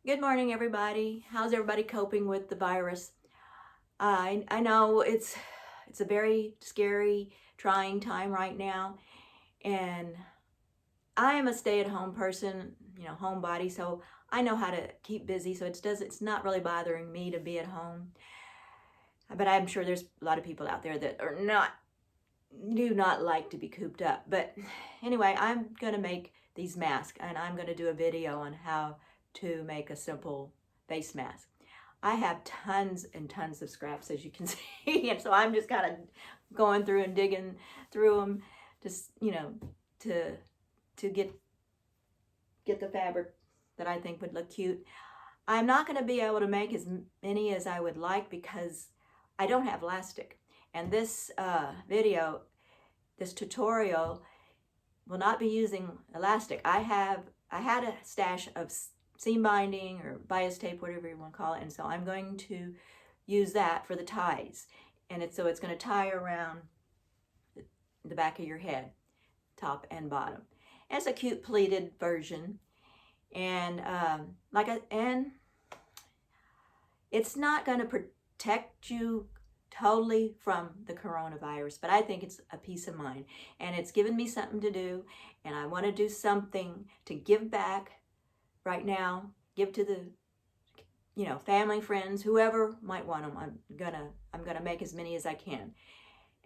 Good morning, everybody. How's everybody coping with the virus? I know it's a very scary, trying time right now, and I am a stay-at-home person, homebody, so I know how to keep busy. So it's not really bothering me to be at home. But I'm sure there's a lot of people out there that do not like to be cooped up. But anyway, I'm gonna make these masks, and I'm gonna do a video on how to make a simple face mask. I have tons and tons of scraps, as you can see, and so I'm just kind of going through and digging through them, just to get the fabric that I think would look cute. I'm not going to be able to make as many as I would like because I don't have elastic, and this this tutorial will not be using elastic. I had a stash of seam binding or bias tape, whatever you want to call it, and so I'm going to use that for the ties. And it's going to tie around the back of your head, top and bottom. And it's a cute pleated version, and it's not going to protect you totally from the coronavirus, but I think it's a peace of mind, and it's given me something to do, and I want to do something to give back right now, give to the family, friends, whoever might want them. I'm gonna make as many as I can.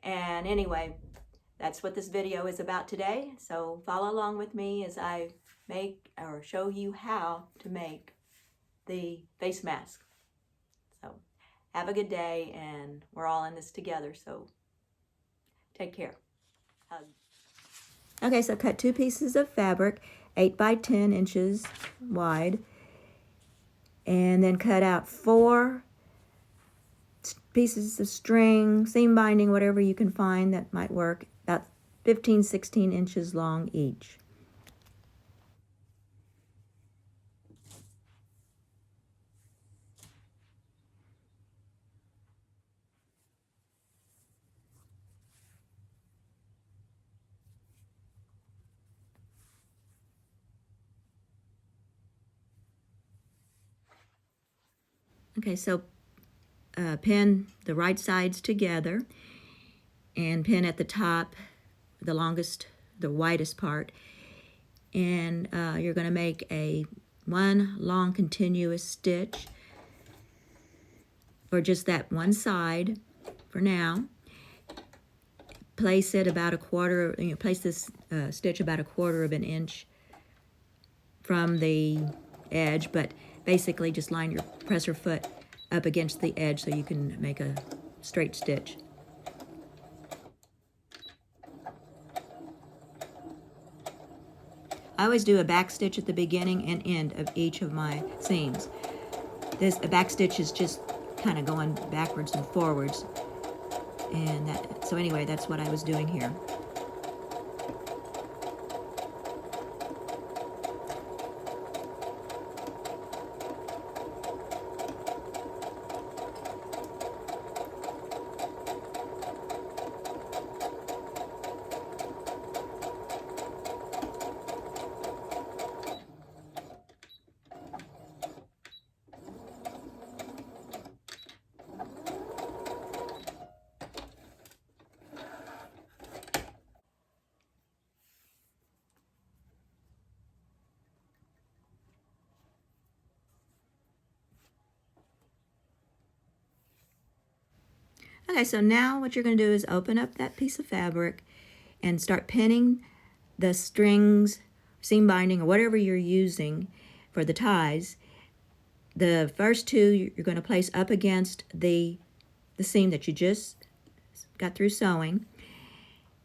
And anyway, that's what this video is about today. So follow along with me as I make or show you how to make the face mask. So have a good day, and we're all in this together. So take care. Hug. Okay, so cut 2 pieces of fabric, 8 by 10 inches wide, and then cut out 4 pieces of string, seam binding, whatever you can find that might work, about 15-16 inches long each. Okay, so pin the right sides together and pin at the top, the longest, the widest part, and you're going to make one long continuous stitch for just that one side for now. Place it about a quarter, place this stitch about a quarter of an inch from the edge, but basically just line your presser foot up against the edge so you can make a straight stitch. I always do a back stitch at the beginning and end of each of my seams. A back stitch is just kind of going backwards and forwards, and so anyway, that's what I was doing here. Okay, so now what you're going to do is open up that piece of fabric and start pinning the strings, seam binding, or whatever you're using for the ties. The first 2 you're going to place up against the seam that you just got through sewing,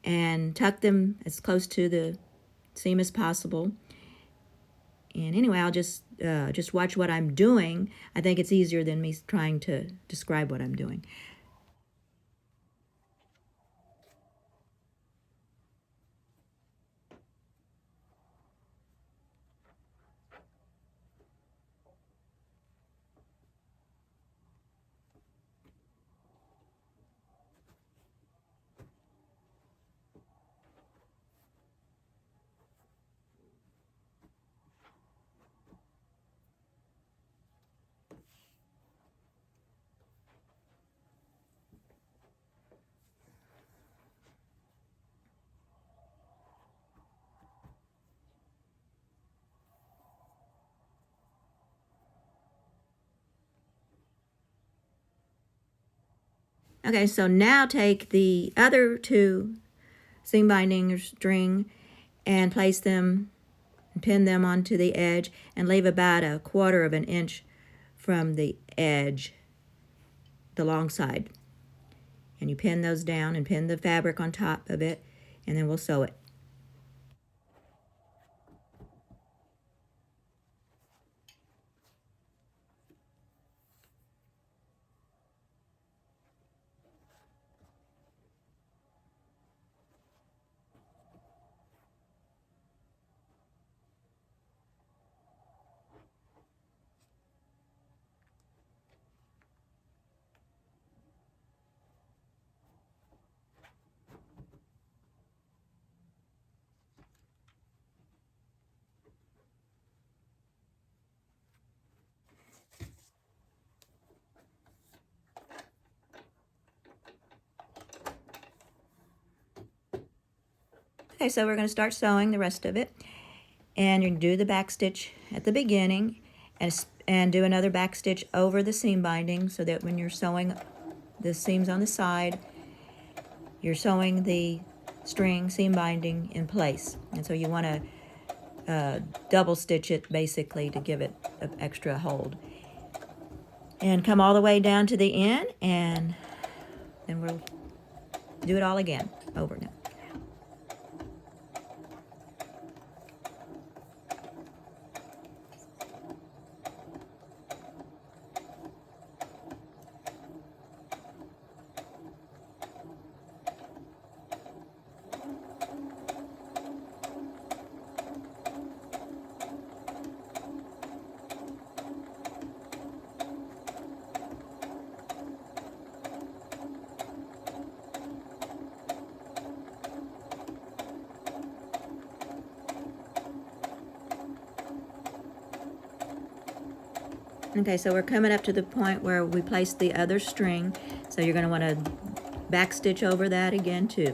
and tuck them as close to the seam as possible. And anyway, I'll just watch what I'm doing. I think it's easier than me trying to describe what I'm doing. Okay, so now take the other two seam binding string and place them, pin them onto the edge, and leave about 1/4 of an inch from the edge, the long side. And you pin those down and pin the fabric on top of it, and then we'll sew it. Okay, so we're going to start sewing the rest of it. And you're going to do the back stitch at the beginning and do another back stitch over the seam binding so that when you're sewing the seams on the side, you're sewing the string seam binding in place. And so you want to double stitch it basically to give it an extra hold. And come all the way down to the end, and then we'll do it all again over now. Okay, so we're coming up to the point where we place the other string. So you're going to want to back stitch over that again too.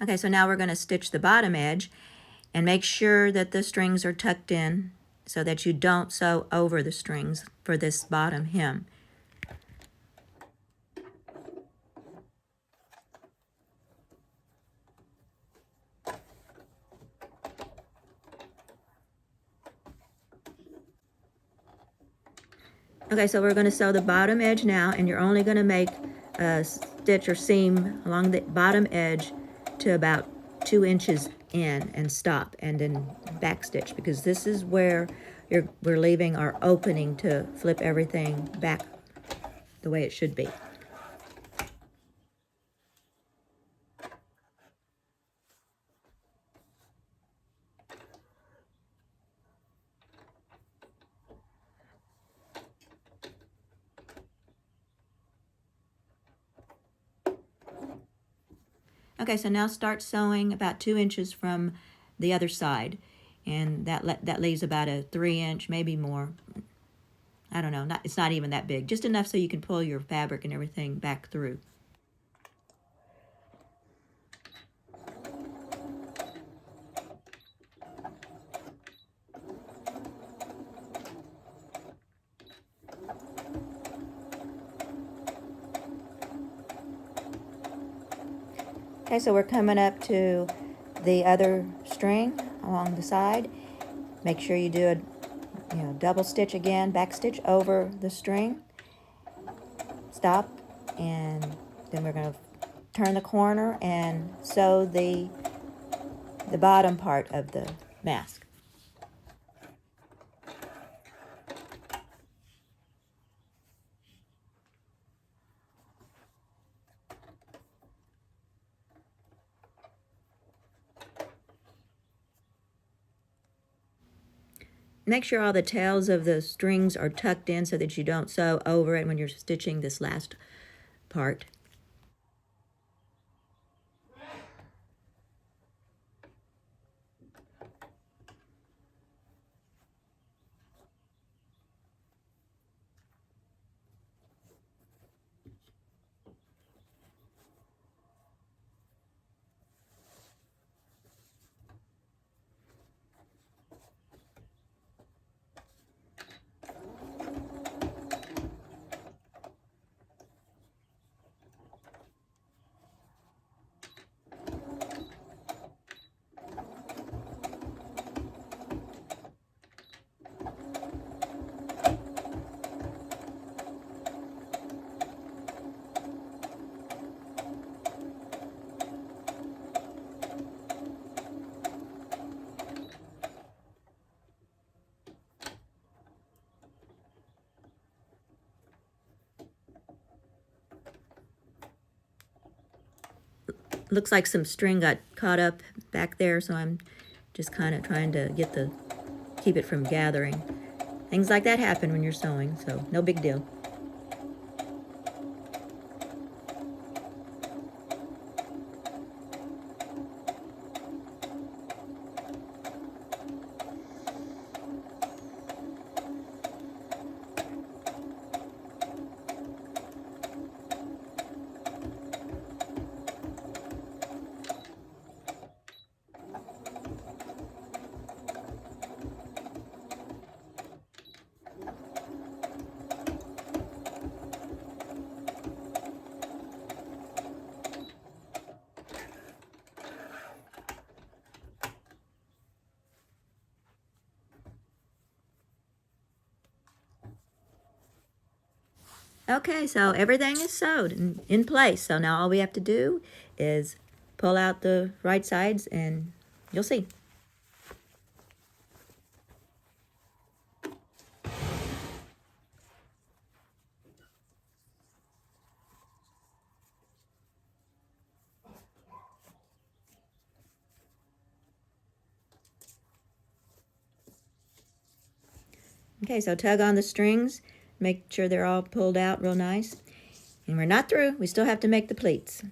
Okay, so now we're going to stitch the bottom edge and make sure that the strings are tucked in so that you don't sew over the strings for this bottom hem. Okay, so we're going to sew the bottom edge now, and you're only going to make a stitch or seam along the bottom edge to about 2 inches in and stop, and then back stitch, because this is where we're leaving our opening to flip everything back the way it should be. Okay, so now start sewing about 2 inches from the other side, and that leaves about a 3-inch, maybe more. I don't know, it's not even that big, just enough so you can pull your fabric and everything back through. Okay, so we're coming up to the other string along the side. Make sure you do a double stitch again, back stitch over the string. Stop, and then we're going to turn the corner and sew the bottom part of the mask. Make sure all the tails of the strings are tucked in so that you don't sew over it when you're stitching this last part. looks like some string got caught up back there, so I'm just kind of trying to keep it from gathering. Things like that happen when you're sewing, so no big deal. Okay, so everything is sewed in place. So now all we have to do is pull out the right sides and you'll see. Okay, so tug on the strings, make sure they're all pulled out real nice. And we're not through, we still have to make the pleats.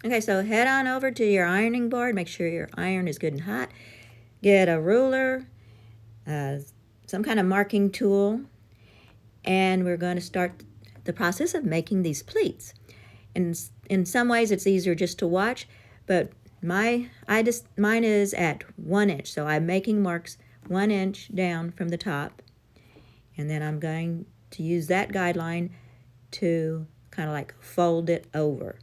Okay, so head on over to your ironing board, make sure your iron is good and hot. Get a ruler, some kind of marking tool, and we're going to start the process of making these pleats. And in some ways it's easier just to watch, but mine is at 1 inch, so I'm making marks 1 inch down from the top, and then I'm going to use that guideline to kind of like fold it over.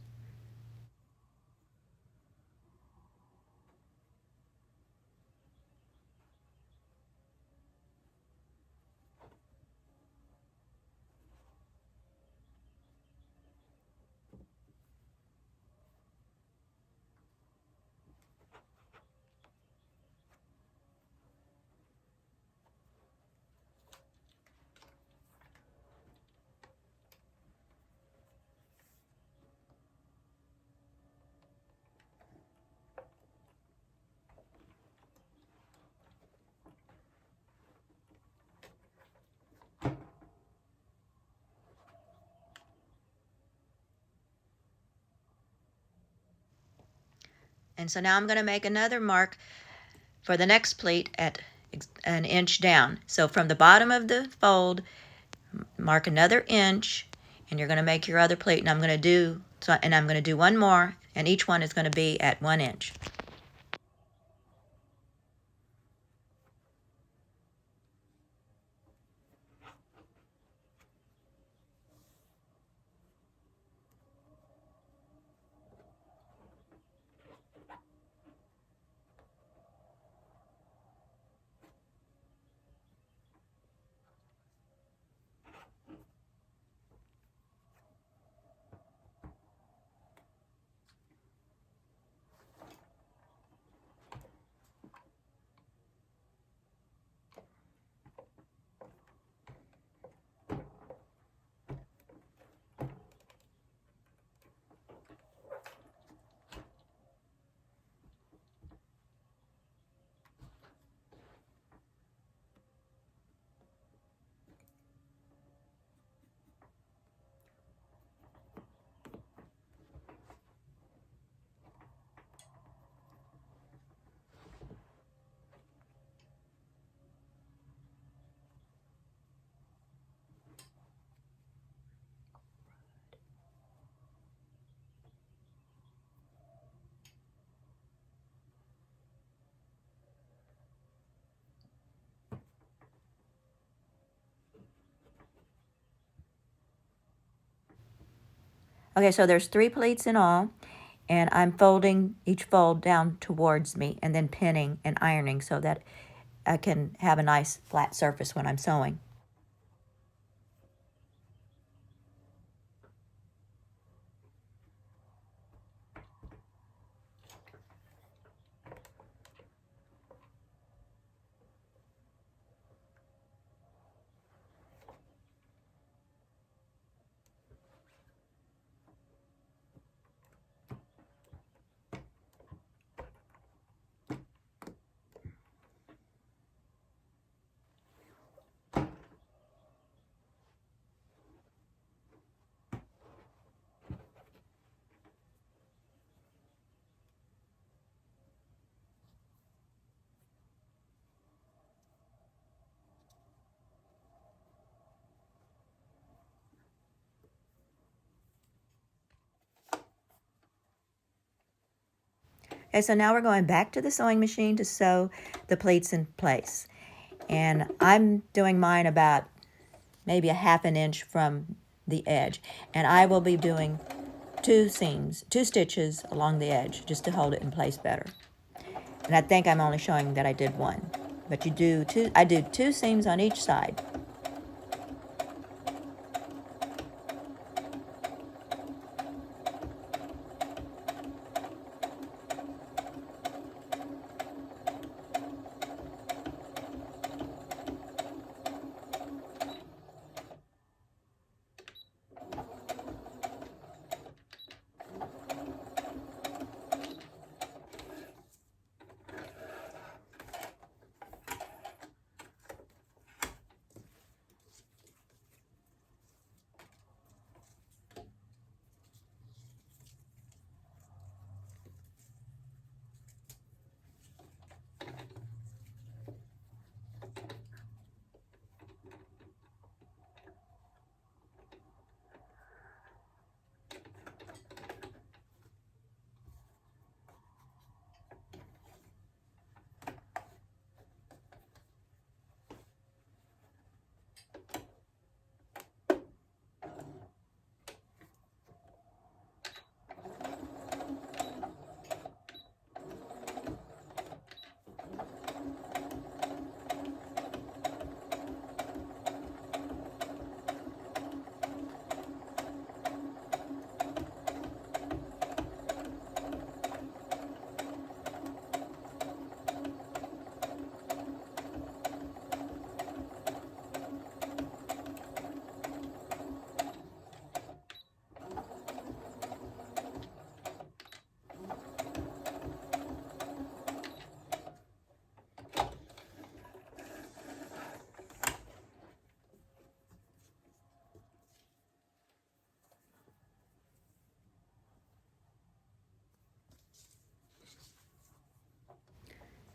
And so now I'm going to make another mark for the next pleat at 1 inch down. So from the bottom of the fold, mark another inch, and you're going to make your other pleat. And I'm going to do one more, and each one is going to be at 1 inch. Okay, so there's 3 pleats in all, and I'm folding each fold down towards me and then pinning and ironing so that I can have a nice flat surface when I'm sewing. Okay, so now we're going back to the sewing machine to sew the pleats in place. And I'm doing mine about maybe a ½ inch from the edge. And I will be doing 2 stitches along the edge just to hold it in place better. And I think I'm only showing that I did 1. But you do 2, I do 2 seams on each side.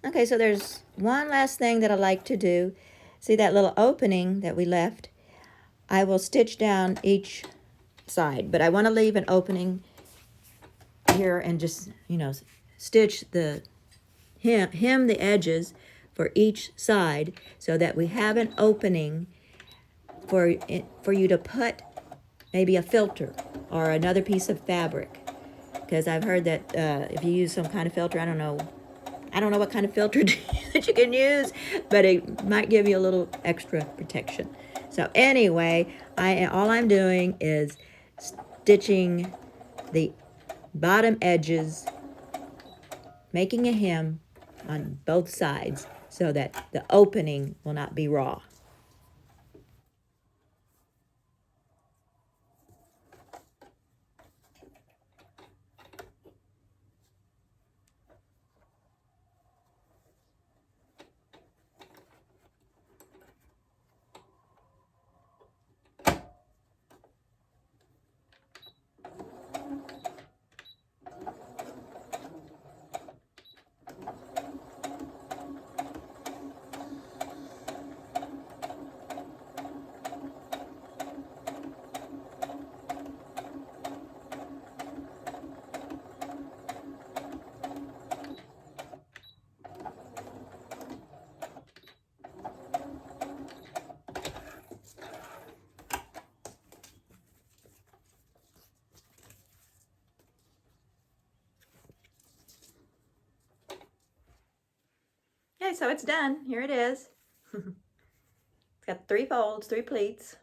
Okay, so there's one last thing that I like to do. See that little opening that we left? I will stitch down each side, but I want to leave an opening here and just, stitch the hem the edges for each side so that we have an opening for you to put maybe a filter or another piece of fabric. Because I've heard that if you use some kind of filter, I don't know what kind of filter that you can use, but it might give you a little extra protection. So anyway, all I'm doing is stitching the bottom edges, making a hem on both sides so that the opening will not be raw. Okay, so it's done. Here it is. It's got 3 folds, 3 pleats.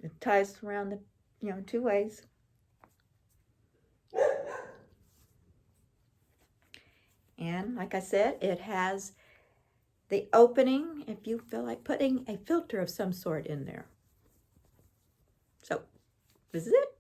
It ties around the, 2 ways. And like I said, it has the opening if you feel like putting a filter of some sort in there. So this is it.